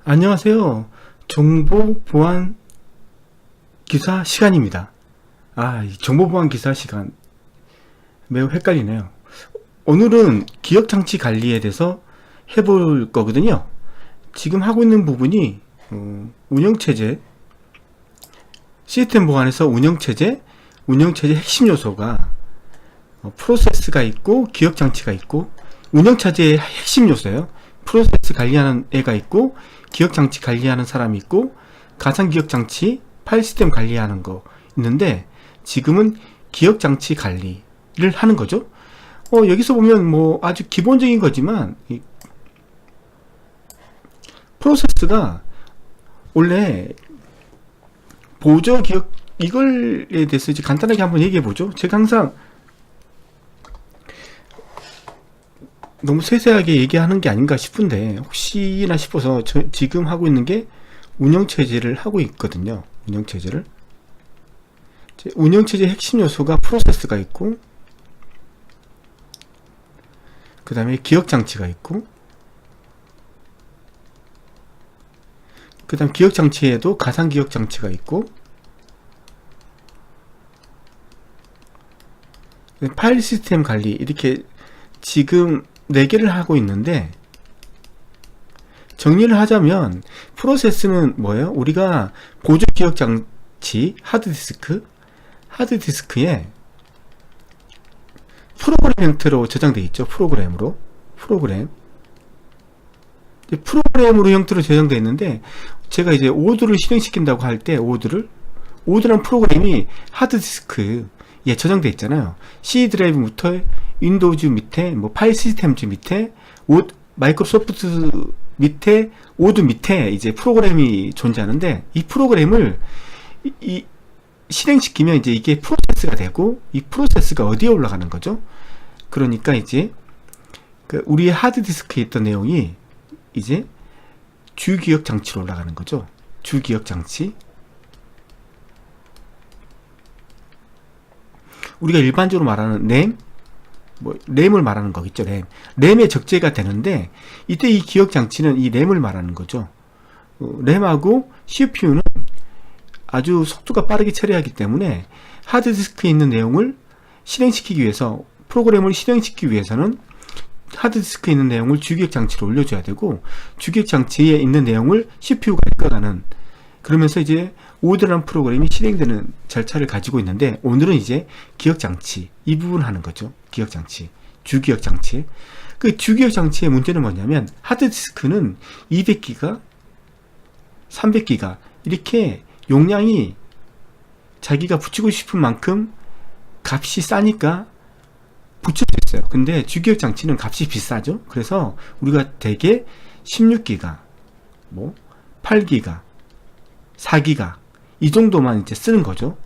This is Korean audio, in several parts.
안녕하세요. 정보 보안 기사 시간입니다. 이 정보 보안 기사 시간 매우 헷갈리네요. 오늘은 기억 장치 관리에 대해서 해볼 거거든요. 지금 하고 있는 부분이 운영체제, 시스템 보안에서 운영체제 핵심 요소가 프로세스가 있고 기억 장치가 있고, 운영체제의 핵심 요소예요. 프로세스 관리하는 애가 있고, 기억 장치 관리하는 사람이 있고, 가상 기억 장치, 파일 시스템 관리하는 거 있는데, 지금은 기억 장치 관리를 하는 거죠. 여기서 보면 뭐 아주 기본적인 거지만, 프로세스가 원래 보조 기억, 이걸에 대해서 이제 간단하게 한번 얘기해 보죠. 제가 항상 너무 세세하게 얘기하는 게 아닌가 싶은데, 혹시나 싶어서 지금 하고 있는 게 운영체제를 하고 있거든요. 운영체제 핵심 요소가 프로세스가 있고, 그 다음에 기억장치가 있고, 그 다음 기억장치에도 가상 기억장치가 있고, 파일 시스템 관리, 이렇게 지금 4개를 하고 있는데, 정리를 하자면 프로세스는 뭐예요? 우리가 보조 기억 장치, 하드디스크에 프로그램 형태로 저장되어 있죠. 프로그램으로 형태로 저장되어 있는데, 제가 이제 오드를 실행시킨다고 할 때, 오드라는 프로그램이 하드디스크에 저장되어 있잖아요. C 드라이브부터 윈도우즈 밑에, 뭐 파일 시스템즈 밑에, 마이크로소프트 밑에, 오드 밑에 이제 프로그램이 존재하는데, 이 프로그램을 실행시키면 이제 이게 프로세스가 되고, 이 프로세스가 어디에 올라가는 거죠? 그러니까 이제 우리의 하드디스크에 있던 내용이 이제 주기억 장치로 올라가는 거죠. 주기억 장치. 우리가 일반적으로 말하는 램을 말하는 거겠죠. 램에 적재가 되는데, 이때 이 기억 장치는 이 램을 말하는 거죠. 램하고 CPU는 아주 속도가 빠르게 처리하기 때문에 하드디스크에 있는 내용을 실행시키기 위해서, 프로그램을 실행시키기 위해서는 하드디스크에 있는 내용을 주기억 장치로 올려줘야 되고, 주기억 장치에 있는 내용을 CPU가 읽어가는, 그러면서 이제 오드라는 프로그램이 실행되는 절차를 가지고 있는데, 오늘은 이제 기억장치 이 부분을 하는 거죠. 기억장치, 주기억장치. 그 주기억장치의 문제는 뭐냐면, 하드디스크는 200기가 300기가 이렇게 용량이 자기가 붙이고 싶은 만큼 값이 싸니까 붙일 수 있어요. 근데 주기억장치는 값이 비싸죠. 그래서 우리가 대개 16기가, 8기가, 4기가 이 정도만 이제 쓰는 거죠.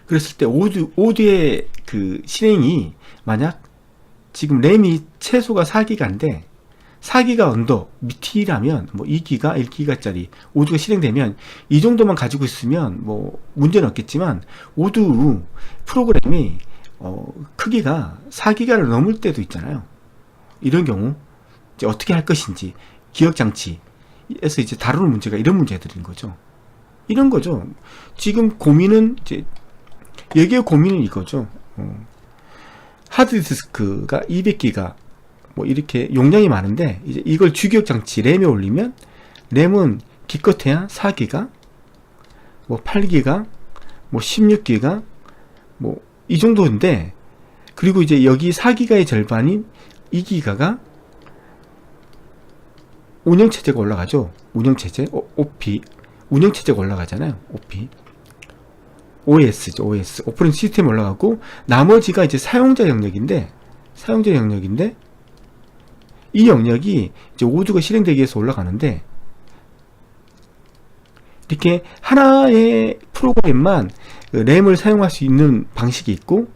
그랬을 때 오드의 그 실행이, 만약 지금 램이 최소가 4기가인데 4기가 언더 밑이라면, 2기가, 1기가짜리 오드가 실행되면 이 정도만 가지고 있으면 문제는 없겠지만, 오드 프로그램이 크기가 4기가를 넘을 때도 있잖아요. 이런 경우 이제 어떻게 할 것인지, 기억장치에서 이제 다루는 문제가 이런 문제들인 거죠. 이런 거죠. 지금 고민은 여기에 고민은 이거죠. 하드디스크가 200기가 이렇게 용량이 많은데, 이제 이걸 주기억장치 램에 올리면, 램은 기껏해야 4기가, 8기가, 16기가, 이 정도인데, 그리고 이제 여기 4기가의 절반인 2기가가 운영체제가 올라가죠. 운영체제, OP, 운영체제가 올라가잖아요. OS죠. 오퍼레이팅 시스템이 올라가고, 나머지가 이제 사용자 영역인데, 이 영역이 이제 오드가 실행되기 위해서 올라가는데, 이렇게 하나의 프로그램만 램을 사용할 수 있는 방식이 있고,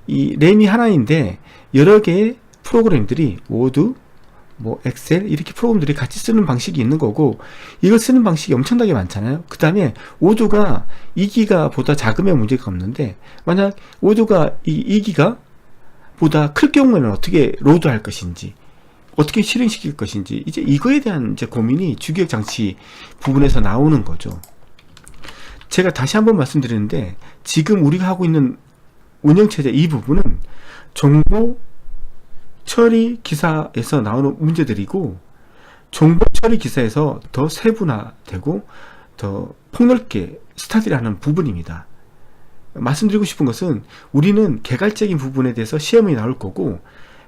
이 램이 하나인데 여러 개의 프로그램들이, 워드, 엑셀, 이렇게 프로그램들이 같이 쓰는 방식이 있는 거고, 이걸 쓰는 방식이 엄청나게 많잖아요. 그 다음에 오드가 2기가 보다 작으면 문제가 없는데, 만약 오드가 2기가 보다 클 경우에는 어떻게 로드할 것인지, 어떻게 실행시킬 것인지, 이제 이거에 대한 이제 고민이 주기억 장치 부분에서 나오는 거죠. 제가 다시 한번 말씀드리는데, 지금 우리가 하고 있는 운영체제 이 부분은 정보 처리 기사에서 나오는 문제들이고, 정보 처리 기사에서 더 세분화되고 더 폭넓게 스타디를 하는 부분입니다. 말씀드리고 싶은 것은, 우리는 개괄적인 부분에 대해서 시험이 나올 거고,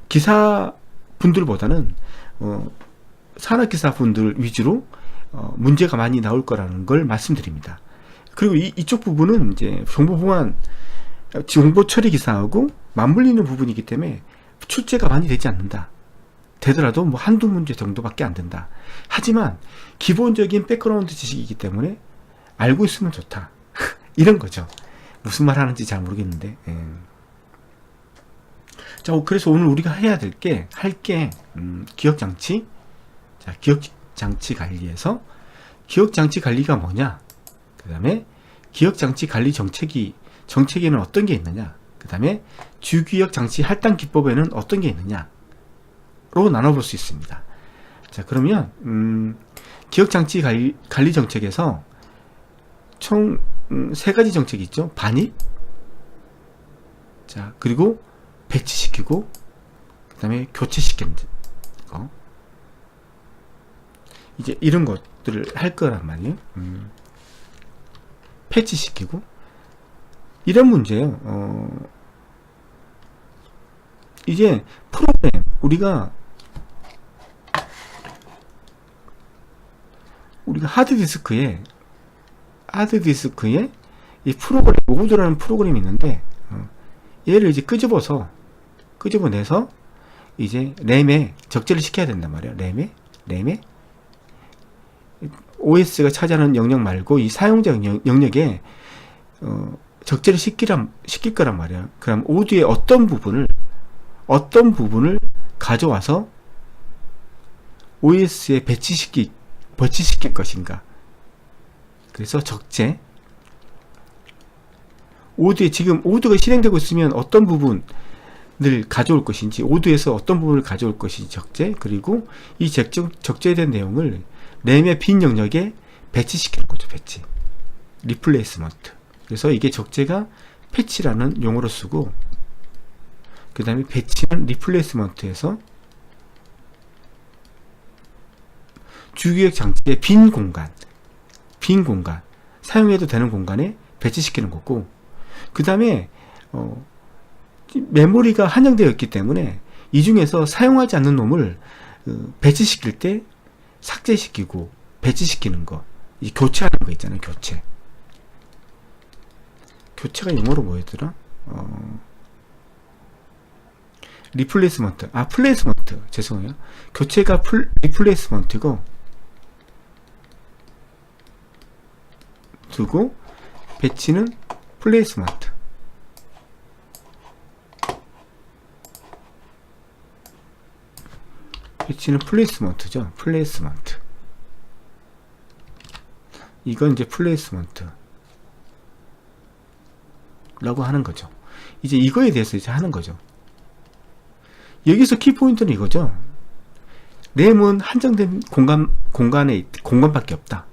기사 분들보다는 산업기사 분들 위주로 문제가 많이 나올 거라는 걸 말씀드립니다. 그리고 이쪽 부분은 이제 정보보안, 정보 처리 기사하고 맞물리는 부분이기 때문에 출제가 많이 되지 않는다. 되더라도 뭐 한두 문제 정도밖에 안 된다. 하지만 기본적인 백그라운드 지식이기 때문에 알고 있으면 좋다. 이런 거죠. 무슨 말 하는지 잘 모르겠는데. 자, 그래서 오늘 우리가 해야 될 게, 기억장치. 자, 기억장치 관리에서, 기억장치 관리가 뭐냐? 그 다음에, 기억장치 관리 정책에는 어떤 게 있느냐? 그 다음에, 주기억장치 할당 기법에는 어떤 게 있느냐? 로 나눠볼 수 있습니다. 자, 그러면, 기억장치 관리 정책에서 총, 세 가지 정책이 있죠. 반입. 자, 그리고, 배치시키고, 그 다음에 교체시키는 거. 이제 이런 것들을 할 거란 말이에요. 패치시키고. 이런 문제예요. 이제 프로그램, 우리가 하드디스크에 이 프로그램, 오브드라는 프로그램이 있는데, 얘를 이제 끄집어내서 이제 램에 적재를 시켜야 된단 말이에요. 램에 OS가 차지하는 영역 말고 이 사용자 영역에 적재를 시킬 거란 말이에요. 그럼 오디오의 어떤 부분을 가져와서 OS에 배치시킬 것인가. 그래서 적재, 지금 오드가 실행되고 있으면 어떤 부분을 가져올 것인지, 오드에서 어떤 부분을 가져올 것인지 적재, 그리고 이 적재에 대한 내용을 램의 빈 영역에 배치시키는 거죠. 배치, 리플레이스먼트. 그래서 이게 적재가 패치라는 용어로 쓰고, 그 다음에 배치는 리플레이스먼트에서 주기억 장치의 빈 공간, 사용해도 되는 공간에 배치시키는 거고, 그 다음에 메모리가 한정되어 있기 때문에 이 중에서 사용하지 않는 놈을 배치시킬 때 삭제시키고 배치시키는 거, 이 교체하는 거 있잖아요. 교체가 영어로 뭐였더라? 리플레이스먼트, 플레이스먼트, 죄송해요. 교체가 리플레이스먼트고, 두고 배치는 플레이스먼트. 배치는 플레이스먼트죠. 플레이스먼트. 이건 이제 플레이스먼트 라고 하는 거죠. 이제 이거에 대해서 이제 하는 거죠. 여기서 키포인트는 이거죠. 램은 한정된 공간밖에 없다.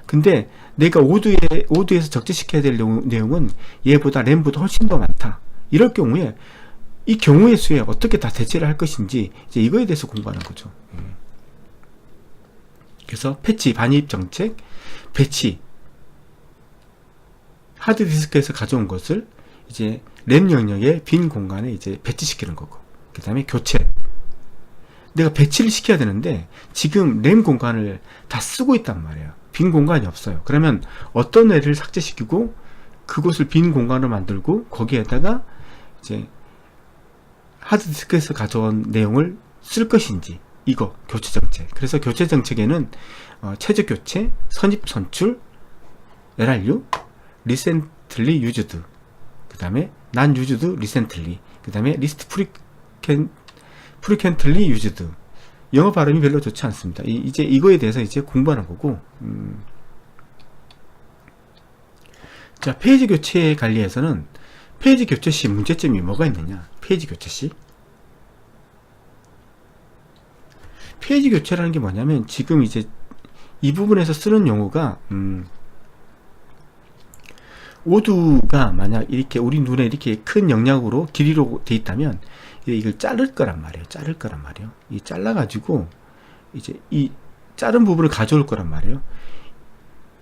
근데 내가 오드에서 적재시켜야 될 내용은 얘보다 램보다 훨씬 더 많다. 이럴 경우에 이 경우의 수에 어떻게 다 대체를 할 것인지, 이제 이거에 대해서 공부하는 거죠. 그래서 패치, 반입 정책, 배치, 하드디스크에서 가져온 것을 이제 램 영역의 빈 공간에 이제 배치시키는 거고, 그 다음에 교체. 내가 배치를 시켜야 되는데 지금 램 공간을 다 쓰고 있단 말이에요. 빈 공간이 없어요. 그러면 어떤 애를 삭제시키고 그곳을 빈 공간으로 만들고 거기에다가 이제 하드디스크에서 가져온 내용을 쓸 것인지, 이거 교체 정책. 그래서 교체 정책에는 최저 교체, 선입 선출, LRU, 리센틀리 유즈드, 그 다음에 난 유즈드 리센틀리, 그 다음에 리스트 프리켄틀리 유즈드. 영어 발음이 별로 좋지 않습니다. 이제 이거에 대해서 이제 공부하는 거고. 자, 페이지 교체 관리에서는 페이지 교체 시 문제점이 뭐가 있느냐? 페이지 교체 시 페이지 교체라는 게 뭐냐면 지금 이제 이 부분에서 쓰는 용어가 오두가 만약 이렇게 우리 눈에 이렇게 큰 영역으로 길이로 돼 있다면 이걸 자를 거란 말이에요. 자를 거란 말이에요. 이 잘라 가지고 이제 이 자른 부분을 가져올 거란 말이에요.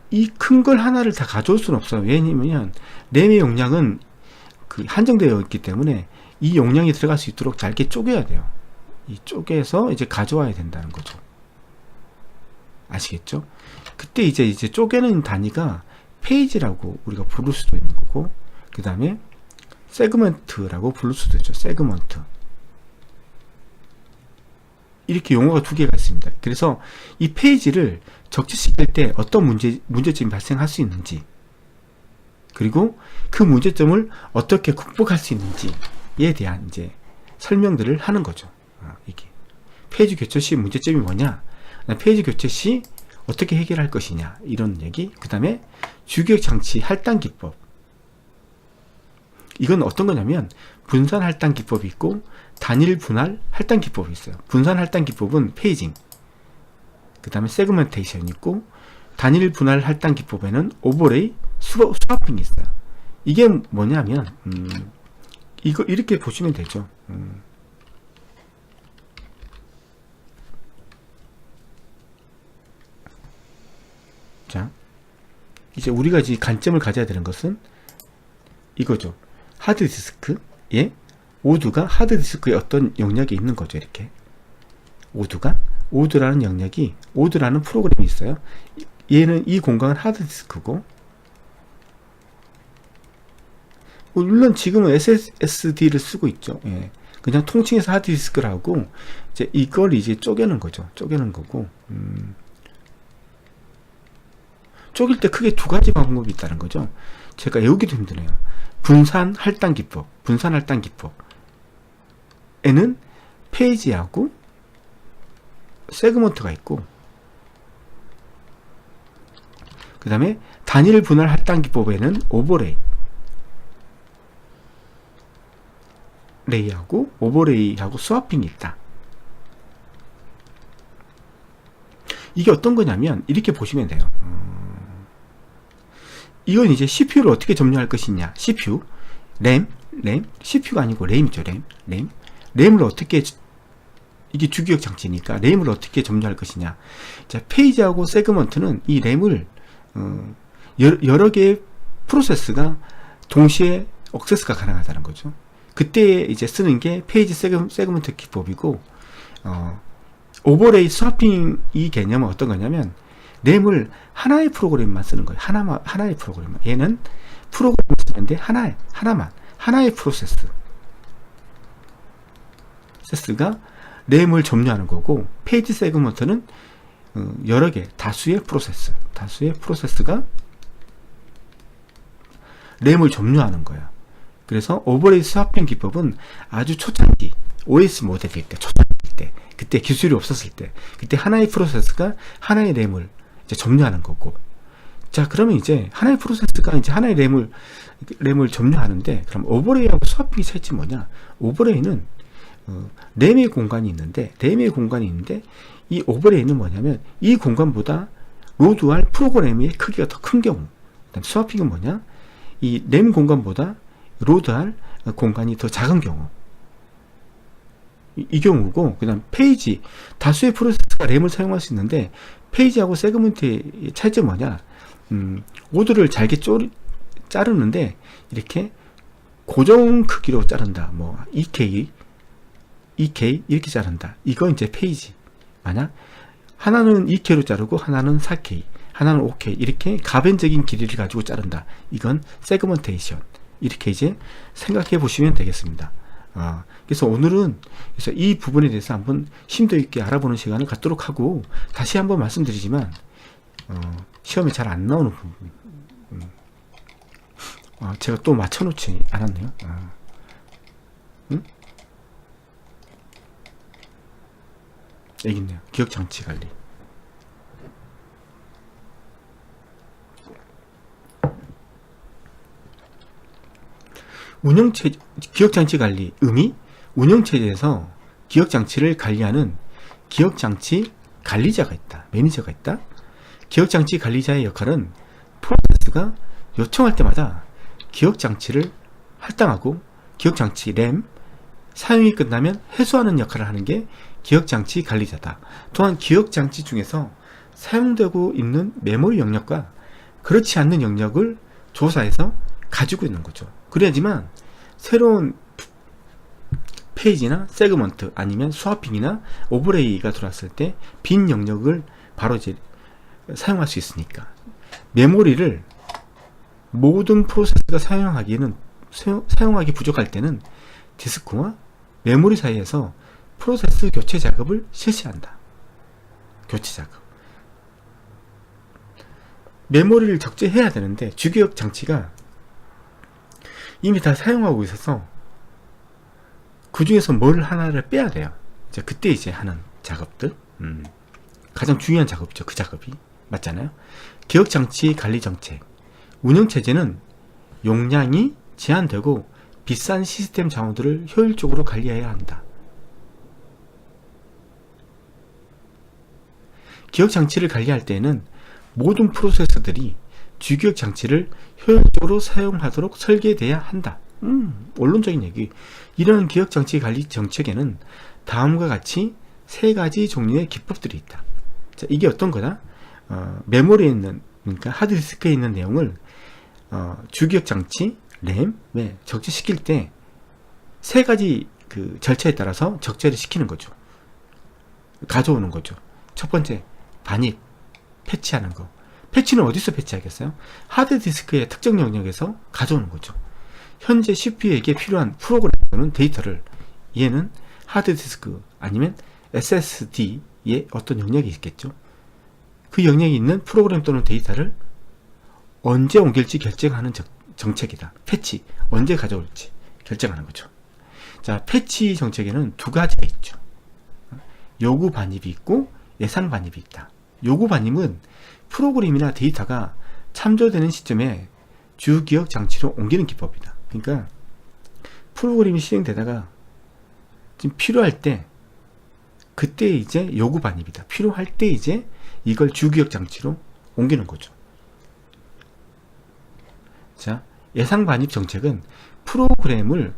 이 큰 걸 하나를 다 가져올 수는 없어요. 왜냐면 램의 용량은 그 한정되어 있기 때문에 이 용량이 들어갈 수 있도록 잘게 쪼개야 돼요. 이 쪼개서 이제 가져와야 된다는 거죠. 아시겠죠? 그때 이제 쪼개는 단위가 페이지라고 우리가 부를 수도 있는 거고, 그 다음에 세그먼트라고 부를 수도 있죠. 세그먼트. 이렇게 용어가 두 개가 있습니다. 그래서 이 페이지를 적재시킬 때 어떤 문제점이 발생할 수 있는지, 그리고 그 문제점을 어떻게 극복할 수 있는지에 대한 이제 설명들을 하는 거죠. 이게 페이지 교체 시 문제점이 뭐냐, 페이지 교체 시 어떻게 해결할 것이냐, 이런 얘기. 그 다음에 주기억 장치 할당 기법. 이건 어떤 거냐면 분산 할당 기법이 있고 단일 분할 할당 기법이 있어요. 분산 할당 기법은 페이징, 그 다음에 세그멘테이션이 있고, 단일 분할 할당 기법에는 오버레이, 스와핑이 있어요. 이게 뭐냐면 이거 이렇게 보시면 되죠. 자, 이제 우리가 이제 관점을 가져야 되는 것은 이거죠. 하드디스크에 오두가 하드디스크의 어떤 영역에 있는 거죠. 이렇게 오두라는 영역이, 오두라는 프로그램이 있어요. 얘는, 이 공간은 하드디스크고, 물론 지금은 SSD를 쓰고 있죠. 예. 그냥 통칭해서 하드디스크라고 이제 이걸 이제 쪼개는 거죠. 쪼개는 거고, 쪼갤 때 크게 두 가지 방법이 있다는 거죠. 제가 외우기도 힘드네요. 분산 할당 기법. 분산 할당 기법에는 페이지하고 세그먼트가 있고, 그 다음에 단일 분할 할당 기법에는 오버레이하고 스와핑이 있다. 이게 어떤 거냐면 이렇게 보시면 돼요. 이건 이제 CPU를 어떻게 점유할 것이냐. CPU, 램, CPU가 아니고 램이죠. 램을 어떻게, 이게 주기억 장치니까 램을 어떻게 점유할 것이냐. 자, 페이지하고 세그먼트는 이 램을 여러 개의 프로세스가 동시에 액세스가 가능하다는 거죠. 그때 이제 쓰는 게 페이지 세그먼트 기법이고, 오버레이 스와핑 이 개념은 어떤 거냐면 램을 하나의 프로그램만 쓰는 거예요. 하나의 프로그램만. 얘는 프로그램을 쓰는데 하나의 프로세스가 램을 점유하는 거고, 페이지 세그먼트는 여러 개, 다수의 프로세스가 램을 점유하는 거예요. 그래서 오버레이 스와핑 기법은 아주 초창기 OS 모델일 때, 그때 기술이 없었을 때, 그때 하나의 프로세스가 하나의 램을 이제 점유하는 거고. 자, 그러면 이제 하나의 프로세스가 이제 하나의 램을 점유하는데, 그럼 오버레이하고 스와핑이 차이점이 뭐냐? 오버레이는 램의 공간이 있는데 이 오버레이는 뭐냐면 이 공간보다 로드할 프로그램의 크기가 더 큰 경우. 그다음 스와핑은 뭐냐? 이 램 공간보다 로드할 공간이 더 작은 경우. 이 경우고, 그 다음 페이지, 다수의 프로세스가 램을 사용할 수 있는데 페이지하고 세그먼트의 차이점이 뭐냐? 오두를 잘게 자르는데 이렇게 고정 크기로 자른다. 뭐 2K 이렇게 자른다. 이거 이제 페이지. 만약 하나는 2K로 자르고 하나는 4K, 하나는 5K, 이렇게 가변적인 길이를 가지고 자른다. 이건 세그먼테이션. 이렇게 이제 생각해 보시면 되겠습니다. 그래서 오늘은 이 부분에 대해서 한번 심도 있게 알아보는 시간을 갖도록 하고, 다시 한번 말씀드리지만 시험에 잘 안 나오는 부분, 제가 또 맞춰놓지 않았네요. 응? 여기 있네요. 기억장치 관리. 기억장치 관리 의미, 운영체제에서 기억장치를 관리하는 기억장치 관리자가 있다. 매니저가 있다. 기억장치 관리자의 역할은 프로세스가 요청할 때마다 기억장치를 할당하고 기억장치 램 사용이 끝나면 해소하는 역할을 하는 게 기억장치 관리자다. 또한 기억장치 중에서 사용되고 있는 메모리 영역과 그렇지 않는 영역을 조사해서 가지고 있는 거죠. 그래야지만 새로운 페이지나 세그먼트 아니면 스와핑이나 오버레이가 들어왔을 때 빈 영역을 바로 이제 사용할 수 있으니까. 메모리를 모든 프로세스가 사용하기 부족할 때는 디스크와 메모리 사이에서 프로세스 교체 작업을 실시한다. 교체 작업. 메모리를 적재해야 되는데 주기억 장치가 이미 다 사용하고 있어서 그 중에서 뭘 하나를 빼야 돼요. 그때 이제 하는 작업들. 가장 중요한 작업이죠. 그 작업이. 맞잖아요. 기억장치 관리 정책. 운영체제는 용량이 제한되고 비싼 시스템 자원들을 효율적으로 관리해야 한다. 기억장치를 관리할 때에는 모든 프로세서들이 주기억장치를 효율적으로 사용하도록 설계돼야 한다. 원론적인 얘기. 이런 기억장치 관리 정책에는 다음과 같이 세 가지 종류의 기법들이 있다. 자, 이게 어떤 거다? 메모리에 있는, 그러니까 하드디스크에 있는 내용을 주기억장치, 램에 적재시킬 때 세 가지 그 절차에 따라서 적재를 시키는 거죠. 가져오는 거죠. 첫 번째, 반입, 패치하는 거. 패치는 어디서 패치하겠어요? 하드디스크의 특정 영역에서 가져오는 거죠. 현재 CPU에게 필요한 프로그램 또는 데이터를, 얘는 하드디스크 아니면 SSD의 어떤 영역이 있겠죠. 그 영역이 있는 프로그램 또는 데이터를 언제 옮길지 결정하는 정책이다. 패치, 언제 가져올지 결정하는 거죠. 자, 패치 정책에는 두 가지가 있죠. 요구 반입이 있고 예상 반입이 있다. 요구 반입은 프로그램이나 데이터가 참조되는 시점에 주기억 장치로 옮기는 기법이다. 그러니까 프로그램이 실행되다가 지금 필요할 때 그때 이제 요구 반입이다. 필요할 때 이제 이걸 주기억 장치로 옮기는 거죠. 자, 예상 반입 정책은 프로그램을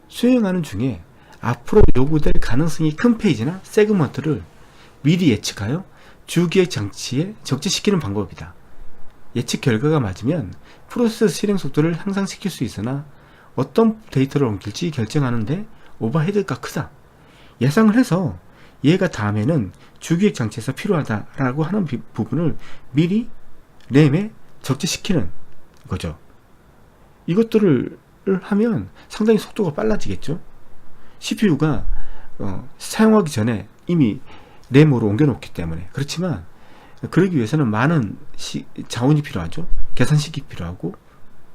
수행하는 중에 앞으로 요구될 가능성이 큰 페이지나 세그먼트를 미리 예측하여 주기억 장치에 적재시키는 방법이다. 예측 결과가 맞으면 프로세스 실행 속도를 향상시킬 수 있으나 어떤 데이터를 옮길지 결정하는데 오버헤드가 크다. 예상을 해서 얘가 다음에는 주기억 장치에서 필요하다라고 하는 부분을 미리 램에 적재시키는 거죠. 이것들을 하면 상당히 속도가 빨라지겠죠. CPU가 사용하기 전에 이미 램으로 옮겨놓기 때문에. 그렇지만 그러기 위해서는 많은 자원이 필요하죠. 계산식이 필요하고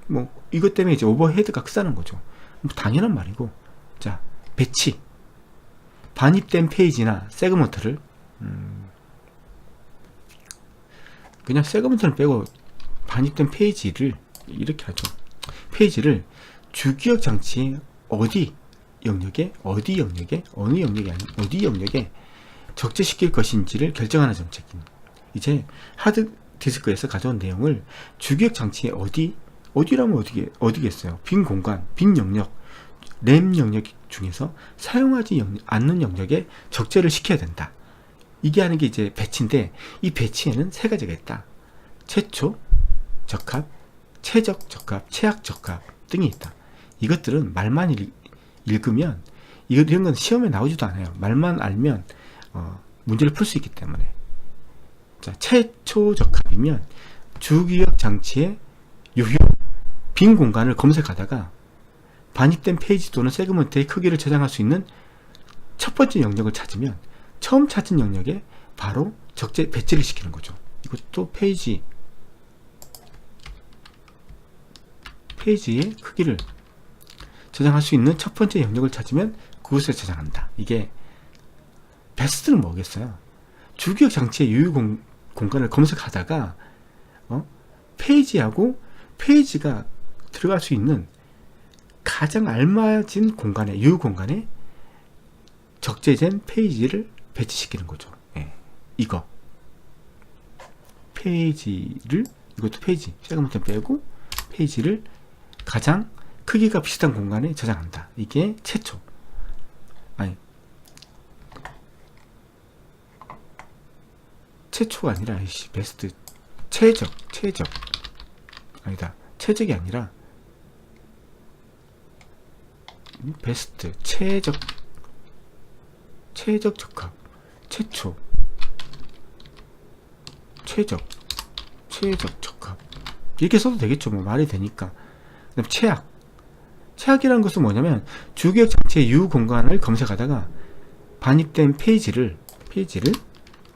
뭐 이것 때문에 이제 오버헤드가 크다는 거죠. 뭐 당연한 말이고. 자, 배치, 반입된 페이지나 세그먼트를 그냥 세그먼트는 빼고 반입된 페이지를 이렇게 하죠. 페이지를 주기억 장치의 어디 영역에 적재시킬 것인지를 결정하는 정책입니다. 이제 하드디스크에서 가져온 내용을 주기억 장치의 어디라면 어디겠어요? 빈 공간, 빈 영역, 램 영역 중에서 사용하지 않는 영역에 적재를 시켜야 된다. 이게 하는 게 이제 배치인데, 이 배치에는 세 가지가 있다. 최초 적합, 최적 적합, 최악 적합 등이 있다. 이것들은 말만 읽으면 이런 건 시험에 나오지도 않아요. 말만 알면 문제를 풀 수 있기 때문에. 자, 최초 적합이면 주기억 장치의 유효 빈 공간을 검색하다가 반입된 페이지 또는 세그먼트의 크기를 저장할 수 있는 첫 번째 영역을 찾으면 처음 찾은 영역에 바로 배치를 시키는 거죠. 이것도 페이지의 크기를 저장할 수 있는 첫 번째 영역을 찾으면 그곳에 저장한다. 이게 베스트는 뭐겠어요? 주기억 장치의 유효 공간을 검색하다가 페이지하고 페이지가 들어갈 수 있는 가장 알맞은 공간에, 유효 공간에 적재된 페이지를 배치시키는 거죠. 예. 이거 페이지를, 이것도 페이지 세그먼트 빼고 페이지를 가장 크기가 비슷한 공간에 저장한다. 이게 최초. 아니, 최초가 아니라 베스트, 최적 아니다. 최적이 아니라 베스트, 최적 적합, 최초, 최적 적합, 이렇게 써도 되겠죠. 뭐 말이 되니까. 그다음 최악이라는 것은 뭐냐면 주기억 장치의 유 공간을 검색하다가 반입된 페이지를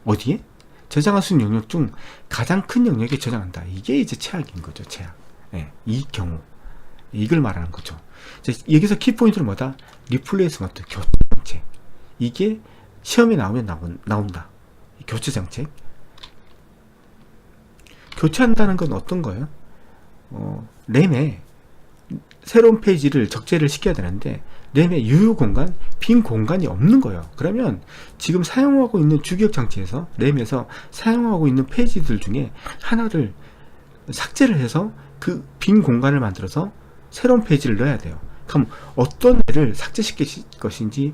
어디에? 저장할 수 있는 영역 중 가장 큰 영역에 저장한다. 이게 이제 최악인 거죠. 최악. 예, 이 경우 이걸 말하는 거죠. 여기서 키포인트는 뭐다? 리플레이스먼트, 교체 정책. 이게 시험에 나오면 나온다. 교체 정책. 교체한다는 건 어떤 거예요? 램에 새로운 페이지를 적재를 시켜야 되는데 램의 유효 공간, 빈 공간이 없는 거예요. 그러면 지금 사용하고 있는 주기억 장치에서 램에서 사용하고 있는 페이지들 중에 하나를 삭제를 해서 그 빈 공간을 만들어서 새로운 페이지를 넣어야 돼요. 그럼 어떤 애를 삭제시킬 것인지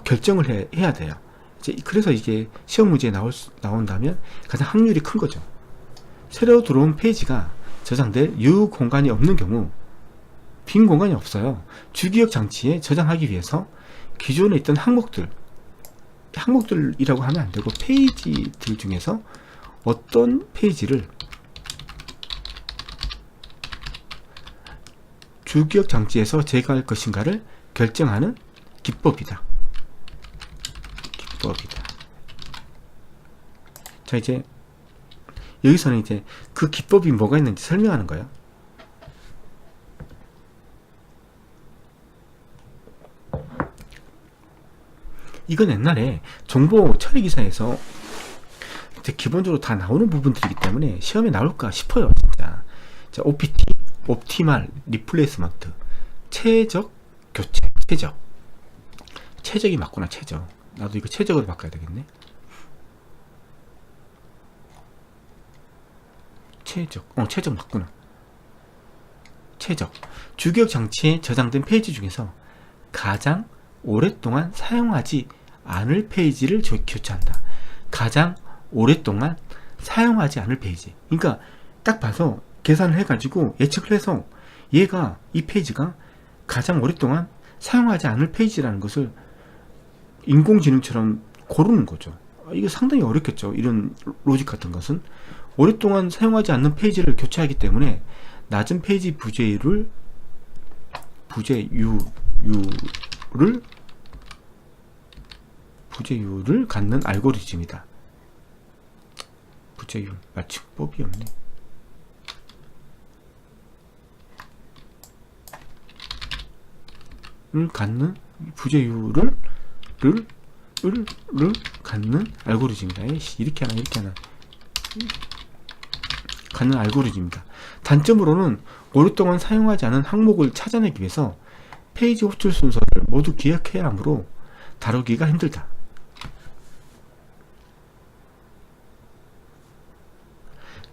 결정을 해야 돼요. 그래서 이게 시험 문제에 나온다면 가장 확률이 큰 거죠. 새로 들어온 페이지가 저장될 유효 공간이 없는 경우, 빈 공간이 없어요. 주기억 장치에 저장하기 위해서 기존에 있던 항목들이라고 하면 안 되고 페이지들 중에서 어떤 페이지를 주기억 장치에서 제거할 것인가를 결정하는 기법이다. 자, 이제 여기서는 이제 그 기법이 뭐가 있는지 설명하는 거예요. 이건 옛날에 정보 처리 기사에서 기본적으로 다 나오는 부분들이기 때문에 시험에 나올까 싶어요, 진짜. 자, OPT, 옵티말 리플레이스먼트, 최적 교체, 최적이 맞구나. 최적. 나도 이거 최적으로 바꿔야 되겠네. 최적 맞구나. 최적. 주기억 장치에 저장된 페이지 중에서 가장 오랫동안 사용하지 않을 페이지를 교체한다. 가장 오랫동안 사용하지 않을 페이지. 그러니까 딱 봐서 계산을 해가지고 예측을 해서 얘가, 이 페이지가 가장 오랫동안 사용하지 않을 페이지라는 것을 인공지능처럼 고르는 거죠. 이게 상당히 어렵겠죠. 이런 로직 같은 것은 오랫동안 사용하지 않는 페이지를 교체하기 때문에 낮은 페이지 부재율을 갖는 알고리즘이다. 부재율 맞춤법이 없네. 부재율을 갖는 알고리즘이다. 이렇게 하나 갖는 알고리즘이다. 단점으로는 오랫동안 사용하지 않은 항목을 찾아내기 위해서 페이지 호출 순서를 모두 기억해야 하므로 다루기가 힘들다.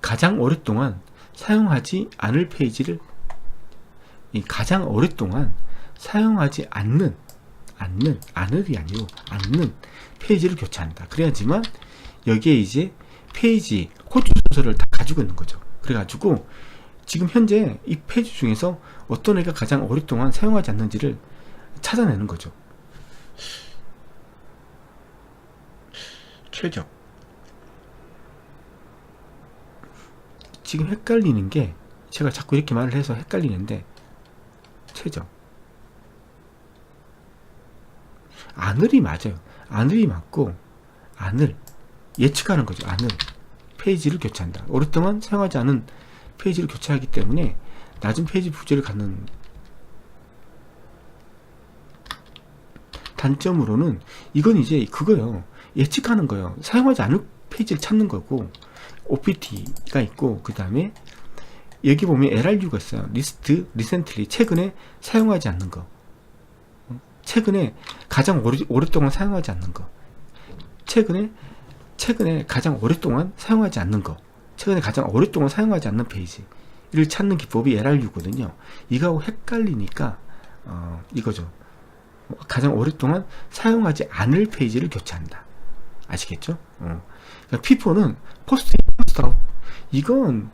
가장 오랫동안 사용하지 않을 페이지를, 가장 오랫동안 사용하지 않는 페이지를 교체한다. 그래야지만 여기에 이제 페이지 호출 순서를 다 가지고 있는 거죠. 그래가지고 지금 현재 이 페이지 중에서 어떤 애가 가장 오랫동안 사용하지 않는지를 찾아내는 거죠. 최적. 지금 헷갈리는 게, 제가 자꾸 이렇게 말을 해서 헷갈리는데, 최적. 안을이 맞아요. 안을이 맞고, 예측하는 거죠. 페이지를 교체한다. 오랫동안 사용하지 않은 페이지를 교체하기 때문에 낮은 페이지 부재를 갖는. 단점으로는 이건 이제 그거예요. 예측하는 거예요. 사용하지 않을 페이지를 찾는 거고, OPT가 있고, 그 다음에 여기 보면 LRU가 있어요. 리스트, 리센틀리, 최근에 사용하지 않는 거, 최근에 가장 오랫동안 사용하지 않는 거. 최근에 가장 오랫동안 사용하지 않는 거, 최근에 가장 오랫동안 사용하지 않는 페이지를 찾는 기법이 LRU거든요. 이거하고 헷갈리니까 이거죠. 가장 오랫동안 사용하지 않을 페이지를 교체한다. 아시겠죠? 그러니까 피포는 포스트 아웃. 이건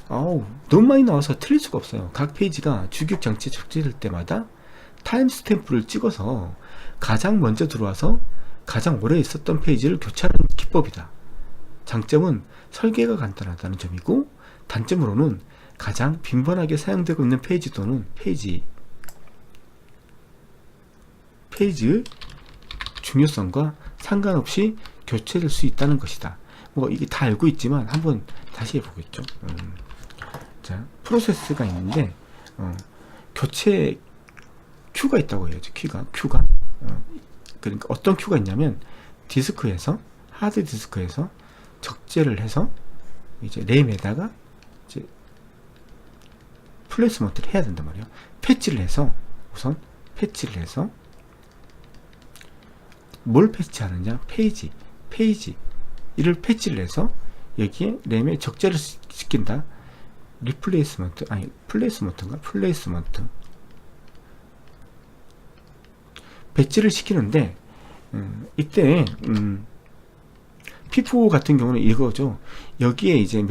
너무 많이 나와서 틀릴 수가 없어요. 각 페이지가 주기억 장치에 적재될 때마다 타임스탬프를 찍어서 가장 먼저 들어와서 가장 오래 있었던 페이지를 교체하는 기법이다. 장점은 설계가 간단하다는 점이고, 단점으로는 가장 빈번하게 사용되고 있는 페이지 또는 페이지의 중요성과 상관없이 교체될 수 있다는 것이다. 뭐 이게 다 알고 있지만 한번 다시 해보겠죠. 자, 프로세스가 있는데 교체 큐가 있다고 해야죠. 큐가 그러니까 어떤 큐가 있냐면 하드 디스크에서 적재를 해서 이제 램에다가 이제 플레이스먼트를 해야 된단 말이에요. 우선 패치를 해서 뭘 패치하느냐? 페이지를 패치를 해서 여기에 램에 적재를 시킨다. 플레이스먼트 배치를 시키는데, 이때 피포 같은 경우는 이거죠. 여기에 이제 이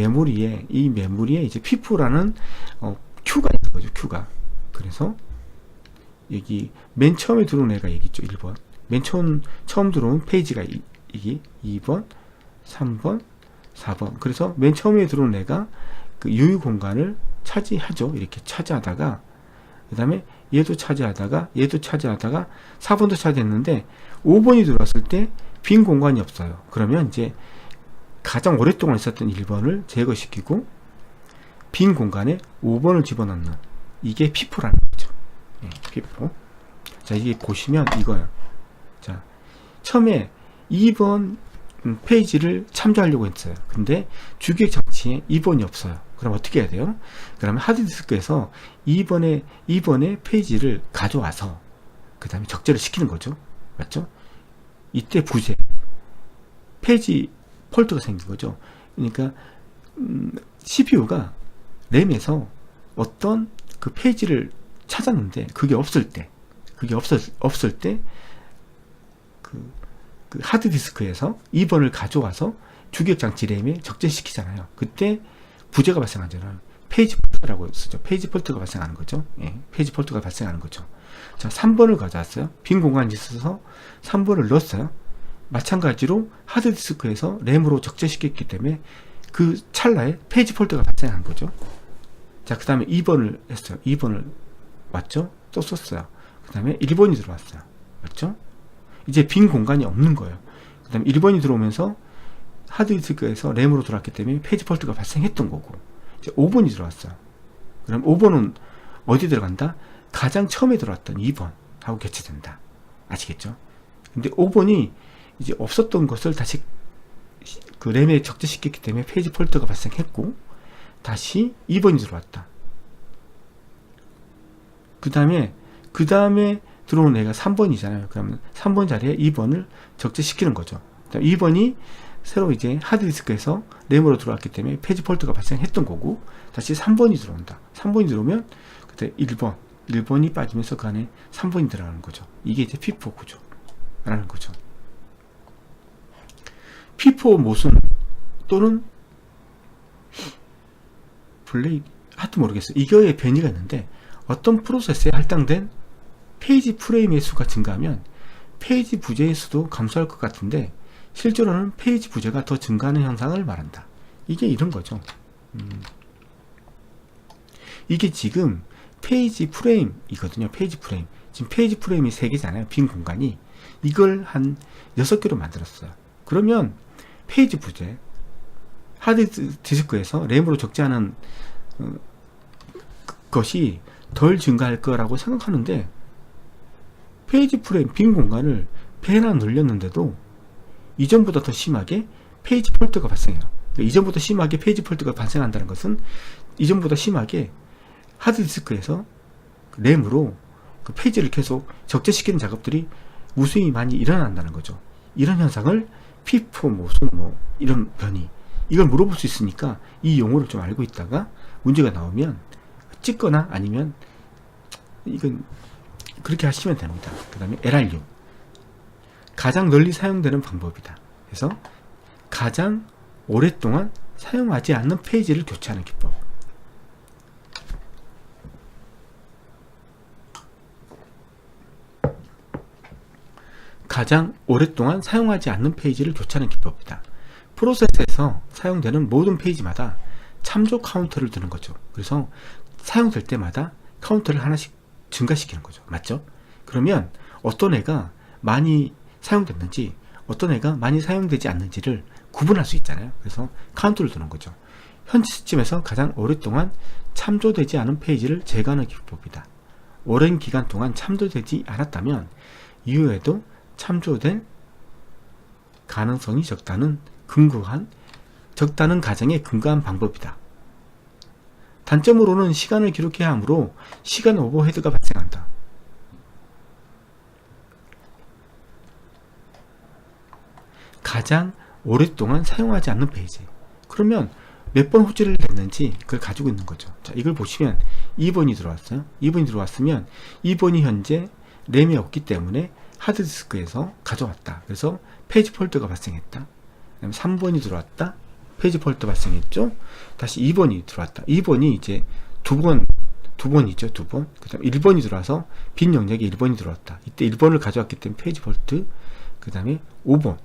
메모리에 이제 피포라는 큐가 있는 거죠. 큐가. 그래서 여기 맨 처음에 들어온 애가 여기 있죠. 1번. 맨 처음 들어온 페이지가 이게 2번, 3번, 4번. 그래서 맨 처음에 들어온 애가 그 유유 공간을 차지하죠. 이렇게 차지하다가, 그 다음에 얘도 차지하다가 4번도 차지했는데 5번이 들어왔을 때 빈 공간이 없어요. 그러면 이제 가장 오랫동안 있었던 1번을 제거시키고 빈 공간에 5번을 집어넣는, 이게 피포라는 거죠. 피포. 자, 이게 보시면 이거예요. 자, 처음에 2번 페이지를 참조하려고 했어요. 근데 주기억 장치에 2번이 없어요. 그럼 어떻게 해야 돼요? 그러면 하드디스크에서 2번의 페이지를 가져와서 그 다음에 적재를 시키는 거죠. 맞죠? 이때 페이지 폴트가 생긴 거죠. 그러니까 CPU가 램에서 어떤 그 페이지를 찾았는데 그게 없을 때 그 하드디스크에서 2번을 가져와서 주기억 장치 램에 적재시키잖아요. 그때 부재가 발생하잖아요. 페이지 폴트라고 쓰죠. 페이지 폴트가 발생하는 거죠. 페이지 폴트가 발생하는 거죠. 자, 3번을 가져왔어요. 빈 공간이 있어서 3번을 넣었어요. 마찬가지로 하드디스크에서 램으로 적재시켰기 때문에 그 찰나에 페이지 폴트가 발생한 거죠. 자, 그 다음에 2번을 했어요. 2번을 맞죠? 또 썼어요. 그 다음에 1번이 들어왔어요. 맞죠? 이제 빈 공간이 없는 거예요. 그 다음에 1번이 들어오면서 하드디스크에서 램으로 들어왔기 때문에 페이지 폴트가 발생했던 거고, 이제 5번이 들어왔어요. 그럼 5번은 어디 들어간다? 가장 처음에 들어왔던 2번 하고 교체된다. 아시겠죠? 근데 5번이 이제 없었던 것을 다시 그 램에 적재시켰기 때문에 페이지 폴트가 발생했고, 다시 2번이 들어왔다. 그 다음에 들어오는 애가 3번이잖아요. 그러면 3번 자리에 2번을 적재시키는 거죠. 2번이 새로 이제 하드디스크에서 램으로 들어왔기 때문에 페이지 폴트가 발생했던 거고, 다시 3번이 들어온다. 3번이 들어오면 그때 1번이 빠지면서 그 안에 3번이 들어가는 거죠. 이게 이제 피포 구조라는 거죠. 피포 모순 또는 하여튼 모르겠어요. 이거에 변이가 있는데, 어떤 프로세스에 할당된 페이지 프레임의 수가 증가하면 페이지 부재의 수도 감소할 것 같은데, 실제로는 페이지 부재가 더 증가하는 현상을 말한다. 이게 이런 거죠. 이게 지금 페이지 프레임이거든요. 페이지 프레임. 지금 페이지 프레임이 3개잖아요. 빈 공간이. 이걸 한 6개로 만들었어요. 그러면 페이지 부재, 하드디스크에서 램으로 적재하는 것이 덜 증가할 거라고 생각하는데, 페이지 프레임 빈 공간을 배나 늘렸는데도 이전보다 더 심하게 페이지 폴트가 발생해요. 그러니까 이전보다 심하게 페이지 폴트가 발생한다는 것은 이전보다 심하게 하드디스크에서 램으로 그 페이지를 계속 적재시키는 작업들이 무수히 많이 일어난다는 거죠. 이런 현상을 피포 무슨 뭐 이런 변이, 이걸 물어볼 수 있으니까 이 용어를 좀 알고 있다가 문제가 나오면 찍거나 아니면 이건 그렇게 하시면 됩니다. 그 다음에 LRU, 가장 널리 사용되는 방법이다. 그래서 가장 오랫동안 사용하지 않는 페이지를 교체하는 기법. 가장 오랫동안 사용하지 않는 페이지를 교체하는 기법이다. 프로세스에서 사용되는 모든 페이지마다 참조 카운터를 두는 거죠. 그래서 사용될 때마다 카운터를 하나씩 증가시키는 거죠. 맞죠? 그러면 어떤 애가 많이 사용됐는지 어떤 애가 많이 사용되지 않는지를 구분할 수 있잖아요. 그래서 카운트를 두는 거죠. 현재 시점에서 가장 오랫동안 참조되지 않은 페이지를 제거하는 기법이다. 오랜 기간 동안 참조되지 않았다면 이후에도 참조될 가능성이 적다는 가정에 근거한 방법이다. 단점으로는 시간을 기록해야 하므로 시간 오버헤드가 발생한다. 가장 오랫동안 사용하지 않는 페이지. 그러면 몇 번 호출을 했는지 그걸 가지고 있는 거죠. 자, 이걸 보시면 2번이 들어왔어요. 2번이 들어왔으면 2번이 현재 램이 없기 때문에 하드디스크에서 가져왔다. 그래서 페이지 폴더가 발생했다. 그다음에 3번이 들어왔다. 페이지 폴더 발생했죠. 다시 2번이 들어왔다. 2번이 이제 두 번이죠. 두 번. 그 다음에 1번이 들어와서 빈 영역에 1번이 들어왔다. 이때 1번을 가져왔기 때문에 페이지 폴트. 그 다음에 5번이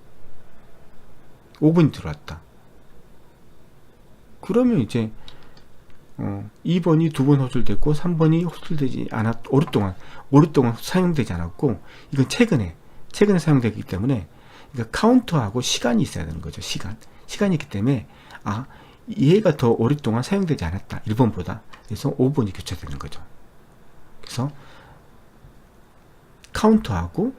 들어왔다. 그러면 이제 2번이 두 번 호출됐고 3번이 호출되지 않았, 오랫동안 사용되지 않았고, 이건 최근에 사용되기 때문에 그러니까 카운터하고 시간이 있어야 되는 거죠. 시간이 있기 때문에 얘가 더 오랫동안 사용되지 않았다. 1번보다. 그래서 5번이 교체되는 거죠. 그래서 카운터하고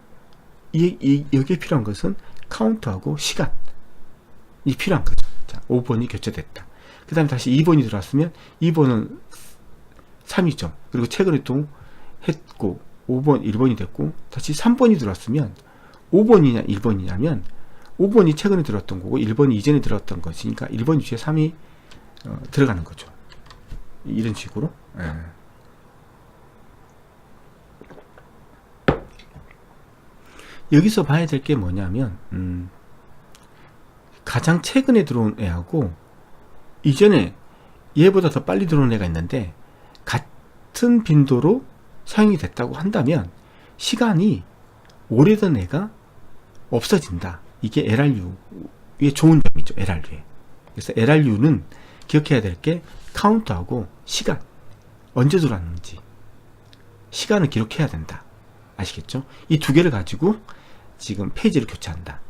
여기에 필요한 것은 카운터하고 시간이 필요한 거죠. 자, 5번이 교체됐다. 그 다음에 다시 2번이 들어왔으면 2번은 3이죠. 그리고 최근에 또 했고 5번 1번이 됐고, 다시 3번이 들어왔으면 5번이냐 1번이냐면 5번이 최근에 들어왔던 거고 1번이 이전에 들어왔던 것이니까 1번 위치에 3이 들어가는 거죠. 이런 식으로. 여기서 봐야 될 게 뭐냐면 가장 최근에 들어온 애하고 이전에 얘보다 더 빨리 들어온 애가 있는데 같은 빈도로 사용이 됐다고 한다면 시간이 오래된 애가 없어진다. 이게 LRU의 좋은 점이죠. LRU에. 그래서 LRU는 기억해야 될 게 카운트하고 시간, 언제 들어왔는지 시간을 기록해야 된다. 아시겠죠? 이 두 개를 가지고 지금 페이지를 교체한다.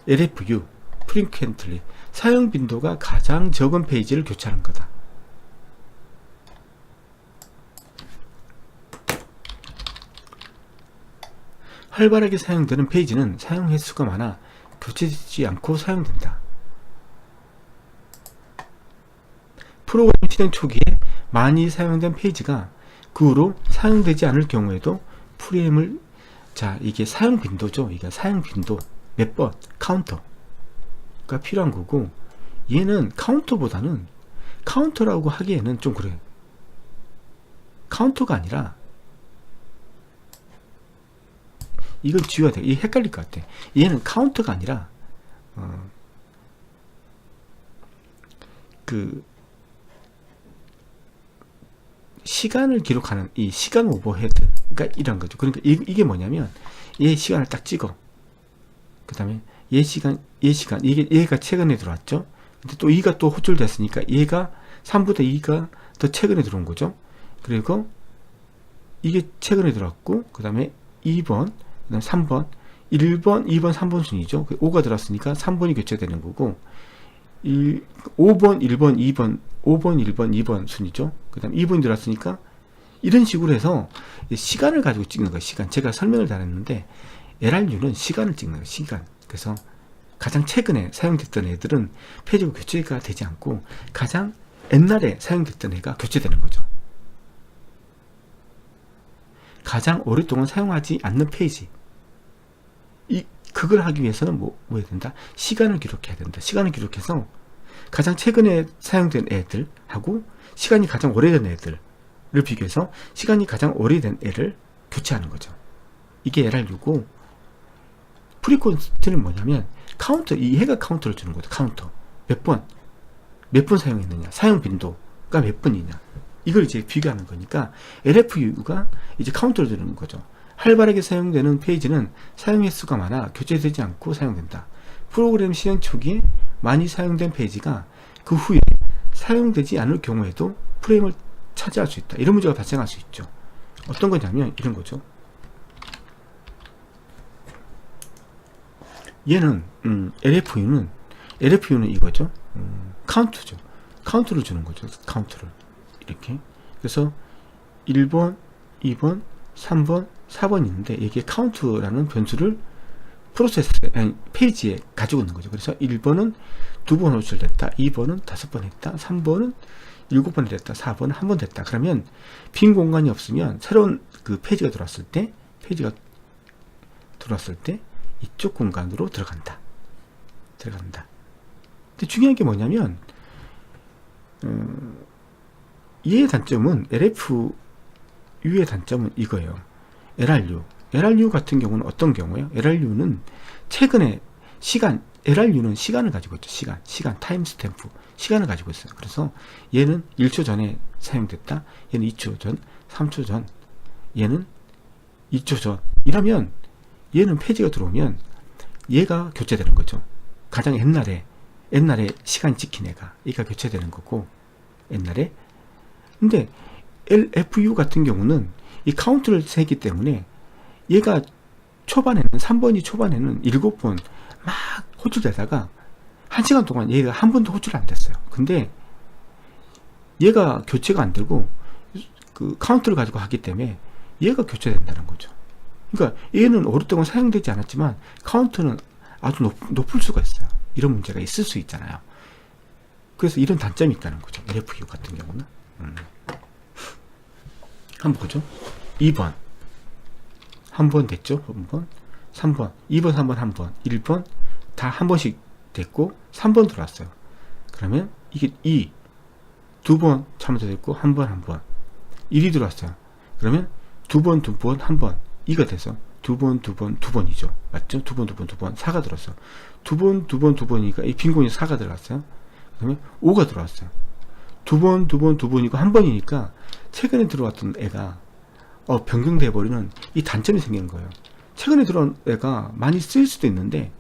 LFU, frequently, 사용 빈도가 가장 적은 페이지를 교체하는 거다. 활발하게 사용되는 페이지는 사용 횟수가 많아 교체되지 않고 사용된다. 프로그램 실행 초기에 많이 사용된 페이지가 그 후로 사용되지 않을 경우에도 프레임을, 이게 사용 빈도죠. 이게 사용 빈도 몇 번, 카운터가 필요한 거고, 얘는 카운터보다는, 카운터라고 하기에는 좀 그래. 카운터가 아니라 이걸 지워야 돼. 이게 헷갈릴 것 같아. 얘는 카운터가 아니라 그 시간을 기록하는 이 시간 오버헤드가 이런 거죠. 그러니까 이게 뭐냐면 얘 시간을 딱 찍어. 그 다음에 얘 시간 얘가 최근에 들어왔죠. 근데 또 2가 또 호출됐으니까 얘가 3보다 2가 더 최근에 들어온 거죠. 그리고 이게 최근에 들어왔고, 그 다음에 2번, 그 다음에 3번, 1번, 2번, 3번 순이죠. 5가 들어왔으니까 3번이 교체되는 거고, 5번, 1번, 2번, 5번, 1번, 2번 순이죠. 그 다음에 2번이 들어왔으니까 이런 식으로 해서 시간을 가지고 찍는 거예요. 시간. 제가 설명을 다 했는데 LRU는 시간을 찍는 거예요. 시간. 그래서 가장 최근에 사용됐던 애들은 페이지가 교체가 되지 않고 가장 옛날에 사용됐던 애가 교체되는 거죠. 가장 오랫동안 사용하지 않는 페이지. 그걸 하기 위해서는 뭐 해야 된다? 시간을 기록해야 된다. 시간을 기록해서 가장 최근에 사용된 애들하고 시간이 가장 오래된 애들을 비교해서 시간이 가장 오래된 애를 교체하는 거죠. 이게 LRU고, 프리퀀트는 뭐냐면 카운터, 이 해가 카운터를 주는 거죠. 카운터. 몇 번 사용했느냐, 사용 빈도가 몇 번이냐, 이걸 이제 비교하는 거니까 LFU가 이제 카운터를 주는 거죠. 활발하게 사용되는 페이지는 사용 횟수가 많아 교체되지 않고 사용된다. 프로그램 실행 초기에 많이 사용된 페이지가 그 후에 사용되지 않을 경우에도 프레임을 차지할 수 있다. 이런 문제가 발생할 수 있죠. 어떤 거냐면 이런 거죠. 얘는 LFU는 이거죠. 카운트죠. 카운트를 주는 거죠. 카운트를 이렇게. 그래서 1번, 2번, 3번, 4번 있는데 이게 카운트라는 변수를 페이지에 가지고 있는 거죠. 그래서 1번은 2번 호출됐다, 2번은 5번 했다, 3번은 7번 됐다, 4번은 1번 됐다. 그러면 빈 공간이 없으면 새로운 그 페이지가 들어왔을 때 이쪽 공간으로 들어간다. 근데 중요한 게 뭐냐면 얘의 단점은 LFU의 단점은 이거예요. LRU 같은 경우는 어떤 경우예요? LRU는 최근에 LRU는 시간을 가지고 있죠. 시간, 타임 스탬프, 시간을 가지고 있어요. 그래서 얘는 1초 전에 사용됐다, 얘는 2초 전, 3초 전, 얘는 2초 전. 이러면 얘는 페이지가 들어오면 얘가 교체되는 거죠. 가장 옛날에 시간 지킨 얘가 교체되는 거고, 옛날에. 근데 LFU 같은 경우는 이 카운트를 세기 때문에 얘가 3번이 초반에는 7번 막 호출되다가 1시간 동안 얘가 한 번도 호출 안 됐어요. 근데 얘가 교체가 안 되고 그 카운트를 가지고 하기 때문에 얘가 교체된다는 거죠. 그러니까 얘는 오랫동안 사용되지 않았지만 카운트는 아주 높을 수가 있어요. 이런 문제가 있을 수 있잖아요. 그래서 이런 단점이 있다는 거죠. LFU 같은 경우는. 한번 보죠. 2번 한 번 됐죠. 3번 2번 3번 1번 1번 다 한 번씩 됐고 3번 들어왔어요. 그러면 이게 2번 잘못됐고 1번 1이 들어왔어요. 그러면 2번 1번 이가 돼서 2번이죠. 맞죠? 2번 4가 들어왔어요. 2번이니까 이 빈 공간에 4가 들어갔어요. 그러면 5가 들어왔어요. 2번이고 1번이니까 최근에 들어왔던 애가 변경돼 버리는 이 단점이 생기는 거예요. 최근에 들어온 애가 많이 쓰일 수도 있는데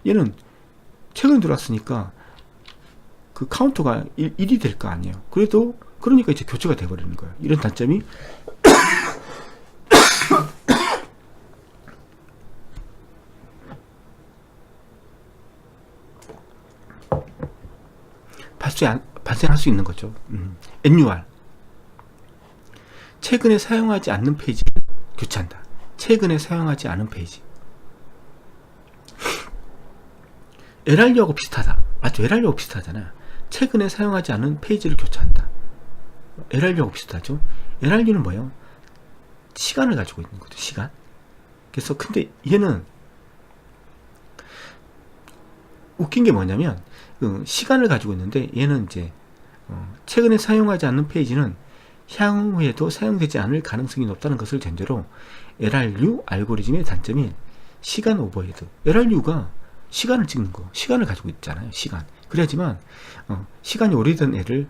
얘는 최근에 들어왔으니까 그 카운터가 1이 될 거 아니에요. 그러니까 이제 교체가 돼 버리는 거예요. 이런 단점이 발생할 수 있는 거죠. NUR, 최근에 사용하지 않는 페이지를 교체한다. 최근에 사용하지 않은 페이지. LRU하고 비슷하다. 맞죠? LRU하고 비슷하잖아요. 최근에 사용하지 않은 페이지를 교체한다. LRU하고 비슷하죠? LRU는 뭐예요? 시간을 가지고 있는 거죠. 시간. 그래서 근데 얘는 웃긴 게 뭐냐면 시간을 가지고 있는데 얘는 이제 최근에 사용하지 않는 페이지는 향후에도 사용되지 않을 가능성이 높다는 것을 전제로 LRU 알고리즘의 단점인 시간 오버헤드. LRU가 시간을 찍는 거, 시간을 가지고 있잖아요. 시간. 그래야지만 시간이 오래된 애를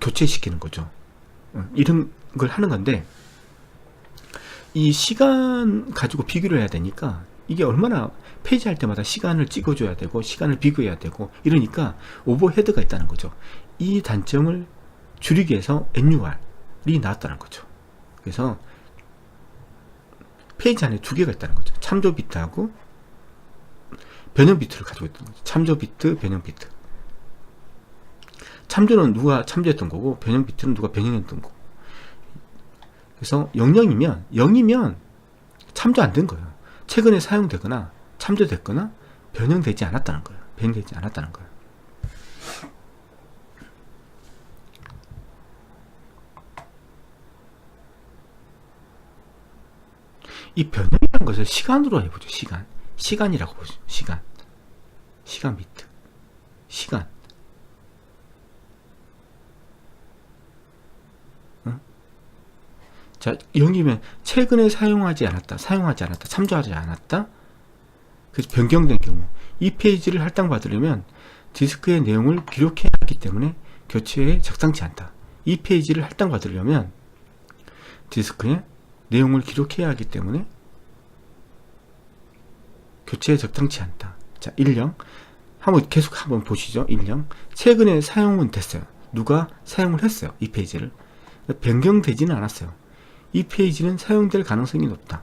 교체시키는 거죠. 이런 걸 하는 건데 이 시간 가지고 비교를 해야 되니까 이게 얼마나 페이지 할 때마다 시간을 찍어줘야 되고 시간을 비교해야 되고 이러니까 오버헤드가 있다는 거죠. 이 단점을 줄이기 위해서 NUR이 나왔다는 거죠. 그래서 페이지 안에 두 개가 있다는 거죠. 참조 비트하고 변형 비트를 가지고 있다는 거죠. 참조 비트, 변형 비트. 참조는 누가 참조했던 거고 변형 비트는 누가 변형했던 거고. 그래서 0이면 참조 안 된 거예요. 최근에 사용되거나 참조됐거나 변형되지 않았다는 거예요. 변형되지 않았다는 거예요. 이 변형이라는 것을 시간으로 해보죠. 시간이라고 보죠. 시간 비트. 시간. 응? 자, 0이면 최근에 사용하지 않았다, 참조하지 않았다. 그래서 변경된 경우, 이 페이지를 할당받으려면 디스크의 내용을 기록해야 하기 때문에 교체에 적당치 않다. 이 페이지를 할당받으려면 디스크에 내용을 기록해야 하기 때문에 교체에 적당치 않다. 자, 1령. 계속 한번 보시죠. 1령. 최근에 사용은 됐어요. 누가 사용을 했어요. 이 페이지를. 변경되지는 않았어요. 이 페이지는 사용될 가능성이 높다.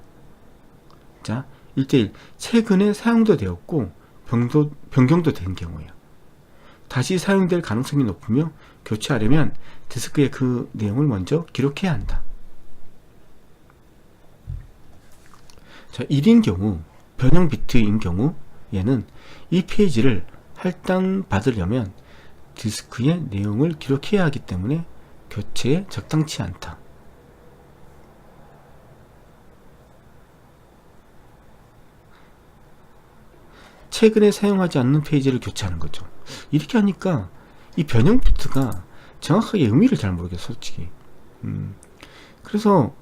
자, 1대1. 최근에 사용도 되었고 변경도 된 경우예요. 다시 사용될 가능성이 높으며 교체하려면 디스크에 그 내용을 먼저 기록해야 한다. 자, 1인 경우, 변형 비트인 경우 얘는 이 페이지를 할당받으려면 디스크에 내용을 기록해야 하기 때문에 교체에 적당치 않다. 최근에 사용하지 않는 페이지를 교체하는 거죠. 이렇게 하니까 이 변형 비트가 정확하게 의미를 잘 모르겠어, 솔직히. 그래서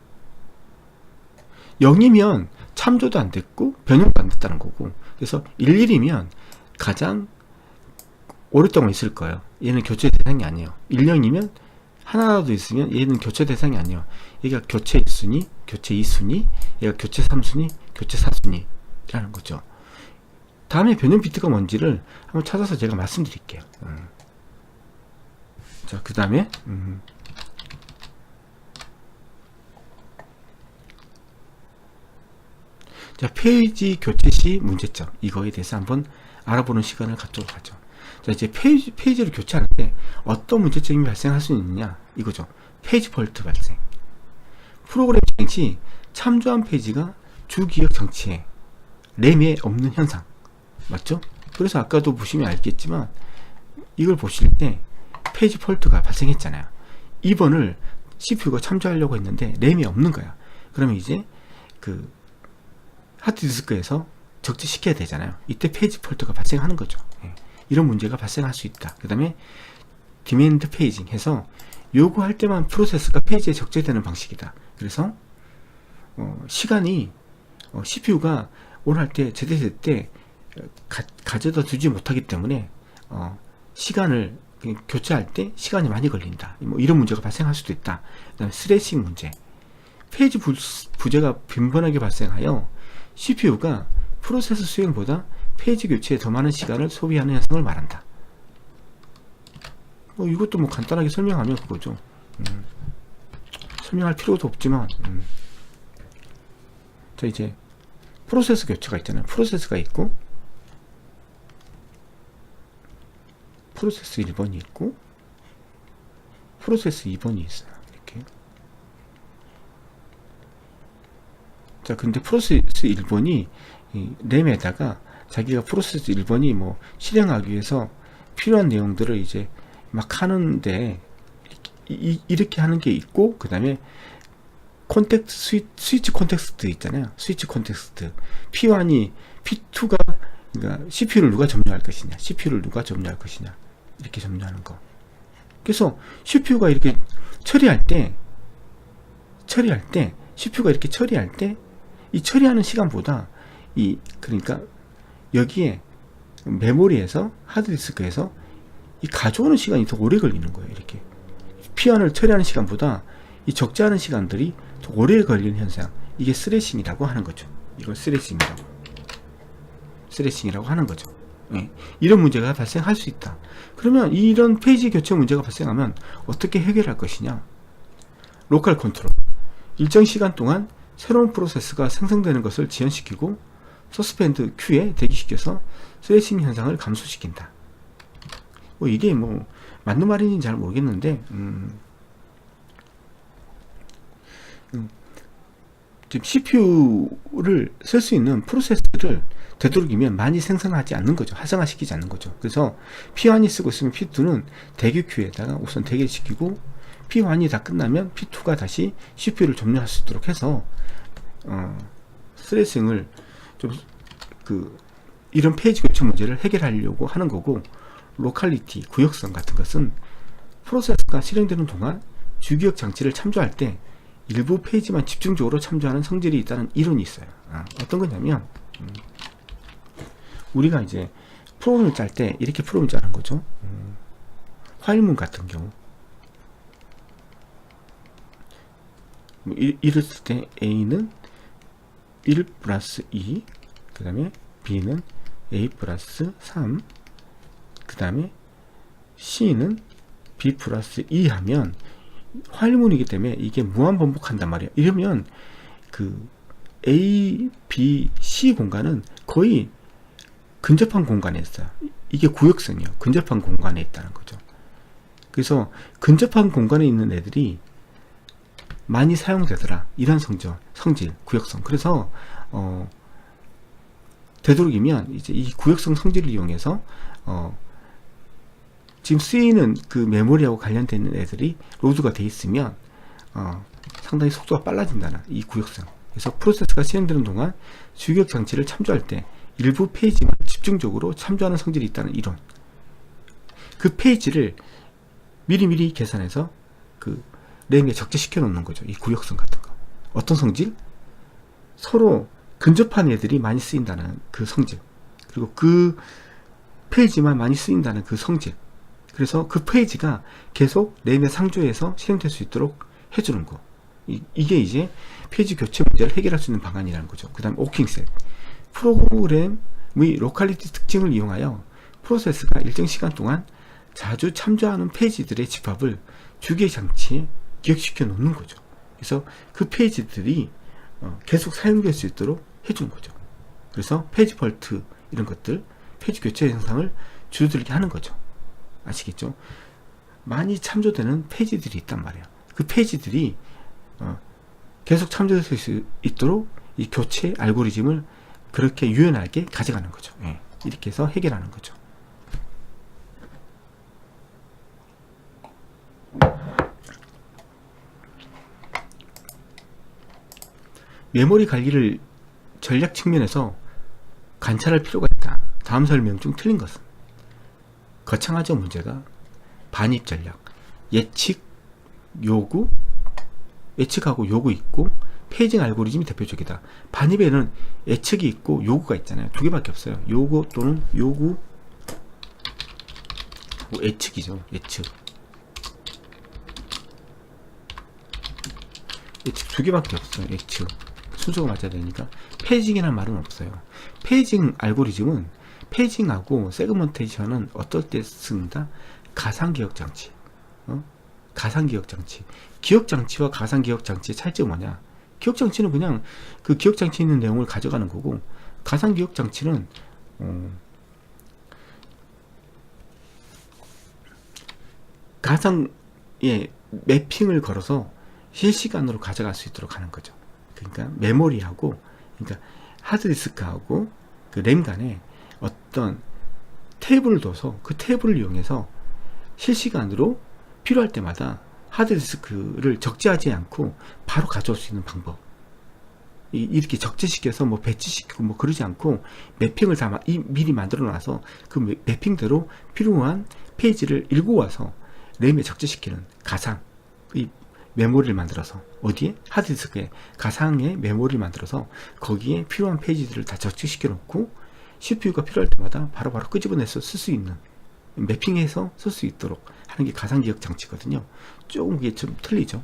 0이면 참조도 안 됐고 변형도 안 됐다는 거고, 그래서 11이면 가장 오랫동안 있을 거예요. 얘는 교체 대상이 아니에요. 1년이면 하나라도 있으면 얘는 교체 대상이 아니에요. 얘가 교체 1순위, 교체 2순위, 얘가 교체 3순위, 교체 4순위라는 거죠. 다음에 변형 비트가 뭔지를 한번 찾아서 제가 말씀드릴게요. 자, 그 다음에 자, 페이지 교체 시 문제점, 이거에 대해서 한번 알아보는 시간을 갖도록 하죠. 자, 이제 페이지를 교체하는데 어떤 문제점이 발생할 수 있느냐, 이거죠. 페이지 폴트 발생. 프로그램 실행 시 참조한 페이지가 주기억 장치에 램에 없는 현상, 맞죠? 그래서 아까도 보시면 알겠지만 이걸 보실 때 페이지 폴트가 발생했잖아요. 2번을 CPU가 참조하려고 했는데 램이 없는 거야. 그러면 이제 그 하드디스크에서 적재시켜야 되잖아요. 이때 페이지 폴트가 발생하는 거죠. 이런 문제가 발생할 수 있다. 그 다음에 디맨드 페이징 해서 요구할 때만 프로세스가 페이지에 적재되는 방식이다. 그래서 시간이 CPU가 원할 때 제대로 때 가져다 두지 못하기 때문에 시간을 교체할 때 시간이 많이 걸린다. 뭐 이런 문제가 발생할 수도 있다. 그 다음에 스레싱 문제. 페이지 부재가 빈번하게 발생하여 CPU가 프로세스 수행보다 페이지 교체에 더 많은 시간을 소비하는 현상을 말한다. 이것도 뭐 간단하게 설명하면 그거죠. 설명할 필요도 없지만 자, 이제 프로세스 교체가 있잖아요. 프로세스가 있고 프로세스 1번이 있고 프로세스 2번이 있어요. 이렇게. 자, 근데 프로세스 1번이 램에다가 자기가 프로세스 1번이 뭐 실행하기 위해서 필요한 내용들을 이제 막 하는데 이렇게 하는 게 있고, 그 다음에 스위치 콘텍스트 있잖아요. 스위치 콘텍스트. P1이 P2가, 그러니까 CPU를 누가 점유할 것이냐, CPU를 누가 점유할 것이냐, 이렇게 점유하는 거. 그래서 CPU가 이렇게 처리할 때 CPU가 이렇게 처리할 때 이 처리하는 시간보다 그러니까 여기에 메모리에서 하드디스크에서 이 가져오는 시간이 더 오래 걸리는 거예요. 이렇게 P1을 처리하는 시간보다 이 적재하는 시간들이 더 오래 걸리는 현상, 이게 스레싱이라고 하는 거죠. 이걸 스레싱이라고 하는 거죠. 네. 이런 문제가 발생할 수 있다. 그러면 이런 페이지 교체 문제가 발생하면 어떻게 해결할 것이냐? 로컬 컨트롤. 일정 시간 동안 새로운 프로세스가 생성되는 것을 지연시키고 서스펜드 큐에 대기시켜서 스레싱 현상을 감소시킨다. 이게 뭐 맞는 말인지는 잘 모르겠는데 지금 CPU를 쓸 수 있는 프로세스를 되도록이면 많이 생성하지 않는 거죠. 활성화시키지 않는 거죠. 그래서 P1이 쓰고 있으면 P2는 대기 큐에다가 우선 대기시키고 P1이 다 끝나면 P2가 다시 CPU를 점유할 수 있도록 해서 스레싱을 좀 이런 페이지 교체 문제를 해결하려고 하는 거고, 로컬리티, 구역성 같은 것은 프로세스가 실행되는 동안 주기억 장치를 참조할 때 일부 페이지만 집중적으로 참조하는 성질이 있다는 이론이 있어요. 어떤 거냐면, 우리가 이제 프로그램을 짤 때 이렇게 프로그램을 짜는 거죠. 파일문 같은 경우 이랬을 때 A는 1 플러스 2, 그 다음에 B는 A 플러스 3, 그 다음에 C는 B 플러스 2 하면 화일문이기 때문에 이게 무한 반복한단 말이에요. 이러면 A, B, C 공간은 거의 근접한 공간에 있어요. 이게 구역성이요. 근접한 공간에 있다는 거죠. 그래서 근접한 공간에 있는 애들이 많이 사용되더라. 이런 성질, 구역성. 그래서 되도록이면 이제 이 구역성 성질을 이용해서 지금 쓰이는 메모리하고 관련되어 있는 애들이 로드가 돼 있으면 상당히 속도가 빨라진다는 이 구역성. 그래서 프로세스가 실행되는 동안 주기억 장치를 참조할 때 일부 페이지만 집중적으로 참조하는 성질이 있다는 이론. 그 페이지를 미리미리 계산해서 램에 적재시켜 놓는 거죠. 이 구역성 같은 거. 어떤 성질? 서로 근접한 애들이 많이 쓰인다는 그 성질. 그리고 그 페이지만 많이 쓰인다는 그 성질. 그래서 그 페이지가 계속 램에 상조해서 실행될 수 있도록 해주는 거. 이게 이제 페이지 교체 문제를 해결할 수 있는 방안이라는 거죠. 그 다음 오킹셋. 프로그램의 로컬리티 특징을 이용하여 프로세스가 일정 시간 동안 자주 참조하는 페이지들의 집합을 주기의 장치에 기억시켜 놓는 거죠. 그래서 그 페이지들이 계속 사용될 수 있도록 해주는 거죠. 그래서 페이지 폴트 이런 것들, 페이지 교체 현상을 줄어들게 하는 거죠. 아시겠죠? 많이 참조되는 페이지들이 있단 말이에요. 그 페이지들이 계속 참조될 수 있도록 이 교체 알고리즘을 그렇게 유연하게 가져가는 거죠. 예, 이렇게 해서 해결하는 거죠. 메모리 관리를 전략 측면에서 관찰할 필요가 있다. 다음 설명 중 틀린 것은 거창하죠. 문제가 반입 전략, 예측, 요구, 예측하고 요구 있고 페이징 알고리즘이 대표적이다. 반입에는 예측이 있고 요구가 있잖아요. 두 개밖에 없어요. 요구 또는 요구, 예측이죠. 예측 두 개밖에 없어요. 예측 순서가 맞아야 되니까. 페이징이라는 말은 없어요. 페이징 알고리즘은 페이징하고 세그먼테이션은 어떨 때 씁니다? 가상기억장치. 가상기억장치. 기억장치와 가상기억장치의 차이점은 뭐냐? 기억장치는 그냥 그 기억장치에 있는 내용을 가져가는 거고, 가상기억장치는 가상의 매핑을 걸어서 실시간으로 가져갈 수 있도록 하는 거죠. 그러니까 메모리하고, 그러니까 하드디스크하고 그 램 간에 어떤 테이블을 둬서 그 테이블을 이용해서 실시간으로 필요할 때마다 하드디스크를 적재하지 않고 바로 가져올 수 있는 방법. 이렇게 적재시켜서 뭐 배치시키고 뭐 그러지 않고 매핑을 다 미리 만들어 놔서 그 매핑대로 필요한 페이지를 읽고 와서 램에 적재시키는 가상 이 메모리를 만들어서, 어디에? 하드디스크에 가상의 메모리를 만들어서 거기에 필요한 페이지들을 다 적재시켜 놓고 CPU가 필요할 때마다 바로바로 끄집어내서 쓸 수 있는, 매핑해서 쓸 수 있도록 하는 게 가상기억 장치거든요. 조금 그게 좀 틀리죠.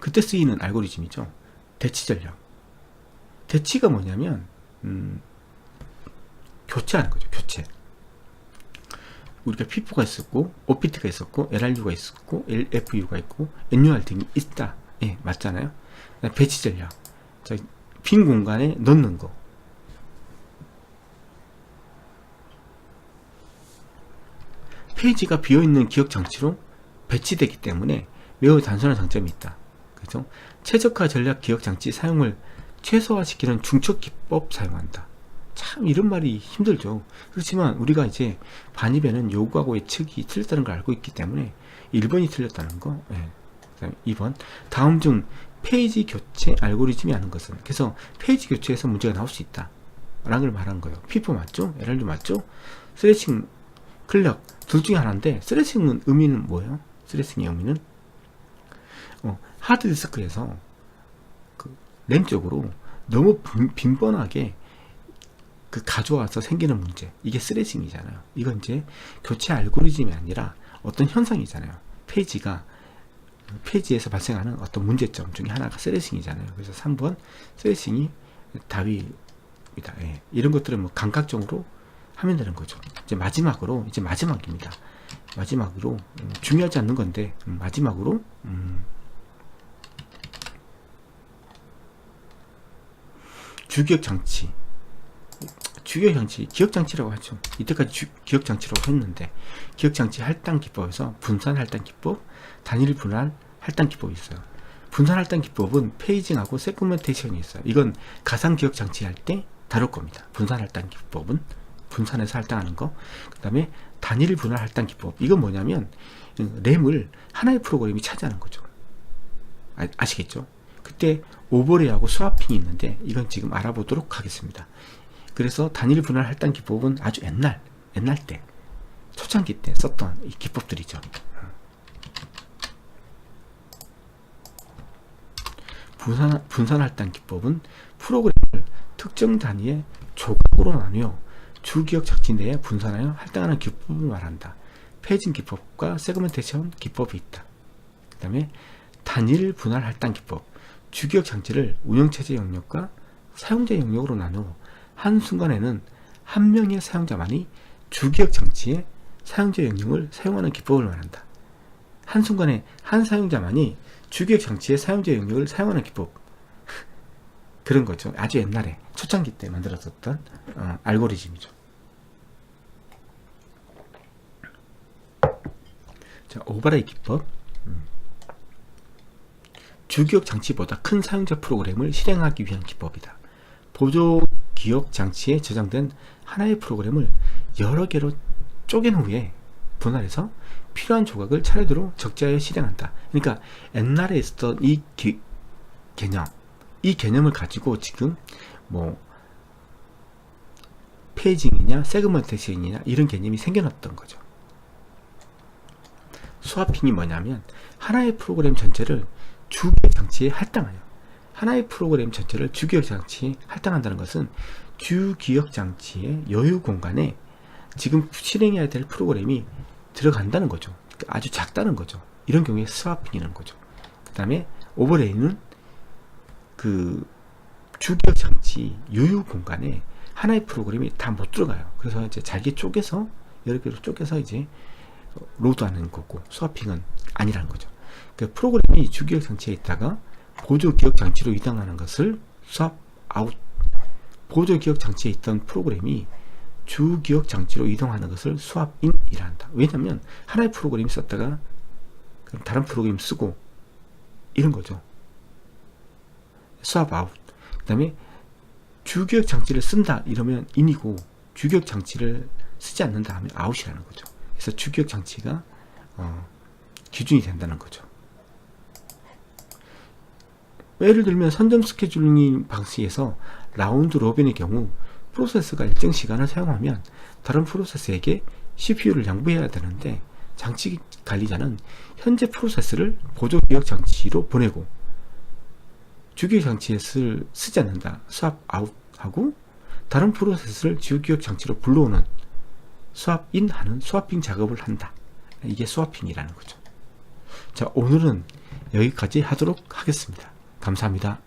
그때 쓰이는 알고리즘이죠. 대치 전략. 대치가 뭐냐면 교체하는 거죠. 교체. 우리가 FIFO가 있었고 OPT가 있었고 LRU가 있었고 LFU가 있고 NUR 등이 있다. 예, 맞잖아요. 배치 전략. 자, 빈 공간에 넣는 거. 페이지가 비어있는 기억 장치로 배치되기 때문에 매우 단순한 장점이 있다. 그래서 최적화 전략 기억 장치 사용을 최소화시키는 중첩 기법 사용한다. 참 이런 말이 힘들죠. 그렇지만 우리가 이제 반입에는 요구하고 예측이 틀렸다는 걸 알고 있기 때문에 1번이 틀렸다는 거. 예. 2번 다음 중 페이지 교체 알고리즘이 하는 것은, 그래서 페이지 교체에서 문제가 나올 수 있다 라는 걸 말한 거예요. 피포 맞죠? LR도 맞죠? 스트레칭, 클럭 둘 중에 하나인데, 스트레칭은 의미는 뭐예요? 스트레칭의 의미는 하드디스크에서 그 램 쪽으로 너무 빈번하게 가져와서 생기는 문제, 이게 스트레칭이잖아요. 이건 이제 교체 알고리즘이 아니라 어떤 현상이잖아요. 페이지에서 발생하는 어떤 문제점 중에 하나가 스트레칭이잖아요. 그래서 3번 스트레칭이 답입니다. 예. 이런 것들은 뭐 감각적으로 하면 되는 거죠. 이제 마지막입니다. 마지막으로 중요하지 않는 건데, 마지막으로 주기억장치, 기억장치라고 하죠. 이때까지 기억장치라고 했는데, 기억장치 할당 기법에서 분산 할당 기법, 단일 분할 할당 기법이 있어요. 분산 할당 기법은 페이징하고 세그멘테이션이 있어요. 이건 가상 기억장치 할 때 다룰 겁니다. 분산 할당 기법은 분산해서 할당하는 거. 그 다음에 단일 분할 할당 기법, 이건 뭐냐면 램을 하나의 프로그램이 차지하는 거죠. 아시겠죠? 그때 오버레이하고 스와핑이 있는데, 이건 지금 알아보도록 하겠습니다. 그래서 단일 분할 할당 기법은 아주 옛날 때, 초창기 때 썼던 이 기법들이죠. 분산 할당 기법은 프로그램을 특정 단위의 조각으로 나누어 주기억 장치 내에 분산하여 할당하는 기법을 말한다. 페이징 기법과 세그멘테이션 기법이 있다. 그 다음에 단일 분할 할당 기법, 주기억 장치를 운영체제 영역과 사용자 영역으로 나누어 한순간에는 한 명의 사용자만이 주기억 장치의 사용자 영역을 사용하는 기법을 말한다. 한순간에 한 사용자만이 주기억 장치의 사용자 영역을 사용하는 기법, 그런 거죠. 아주 옛날에 초창기 때 만들었었던 알고리즘이죠. 자, 오버레이 기법. 주기억 장치보다 큰 사용자 프로그램을 실행하기 위한 기법이다. 보조 기억 장치에 저장된 하나의 프로그램을 여러 개로 쪼갠 후에 분할해서 필요한 조각을 차례대로 적재하여 실행한다. 그러니까 옛날에 있었던 이 개념을 가지고 지금 뭐 페이징이냐 세그멘테이션이냐 이런 개념이 생겨났던 거죠. 스와핑이 뭐냐면 하나의 프로그램 전체를 주기억 장치에 할당하여, 하나의 프로그램 전체를 주기억 장치에 할당한다는 것은 주기억 장치의 여유 공간에 지금 실행해야 될 프로그램이 들어간다는 거죠. 아주 작다는 거죠. 이런 경우에 스와핑이라는 거죠. 그 다음에 오버레이는 그 주기억 장치 여유 공간에 하나의 프로그램이 다 못 들어가요. 그래서 이제 잘게 쪼개서, 여러 개로 쪼개서 이제 로드하는 거고, 스와핑은 아니라는 거죠. 그 프로그램이 주기억 장치에 있다가 보조 기억 장치로 이동하는 것을 스왑 아웃, 보조 기억 장치에 있던 프로그램이 주기억 장치로 이동하는 것을 스왑 인이라 한다. 왜냐면 하나의 프로그램 썼다가 다른 프로그램 쓰고 이런 거죠. 스왑 아웃. 그 다음에 주기억 장치를 쓴다 이러면 인이고, 주기억 장치를 쓰지 않는다 하면 아웃이라는 거죠. 그래서 주기억 장치가 기준이 된다는 거죠. 예를 들면 선점 스케줄링 방식에서 라운드 로빈의 경우 프로세스가 일정 시간을 사용하면 다른 프로세스에게 CPU를 양보해야 되는데, 장치 관리자는 현재 프로세스를 보조 기억 장치로 보내고 주기억 장치에 쓰지 않는다, 스왑 아웃 하고, 다른 프로세스를 주기억 장치로 불러오는 스왑 인 하는 스와핑 작업을 한다. 이게 스와핑이라는 거죠. 자, 오늘은 여기까지 하도록 하겠습니다. 감사합니다.